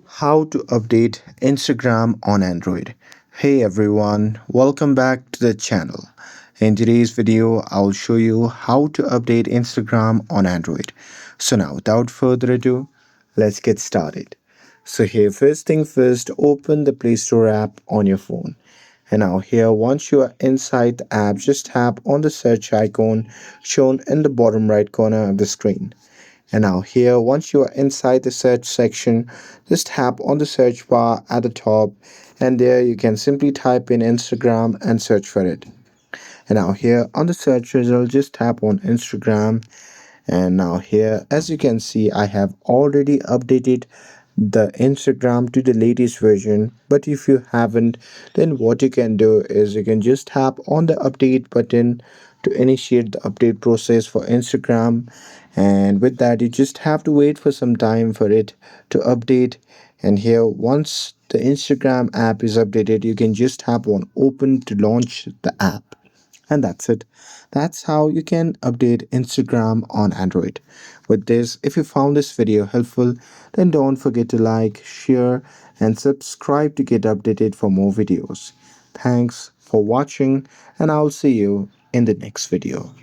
How to update Instagram on Android. Hey everyone, welcome back to the channel. In today's video, I'll show you how to update Instagram on Android. So now, without further ado, let's get started. So here, first thing first, open the Play Store app on your phone. And now here, once you are inside the app, just tap on the search icon shown in the bottom right corner of the screen. And now here, once you are inside the search section, just tap on the search bar at the top, and there you can simply type in Instagram and search for it. And now here on the search result, just tap on Instagram, and now here, as you can see, I have already updated the Instagram to the latest version. But if you haven't, then what you can do is you can just tap on the update button to initiate the update process for Instagram. And with that, you just have to wait for some time for it to update. And here, once the Instagram app is updated, you can just tap on open to launch the app. And that's it. That's how you can update Instagram on Android. With this, if you found this video helpful, then don't forget to like, share, and subscribe to get updated for more videos. Thanks for watching, and I'll see you in the next video.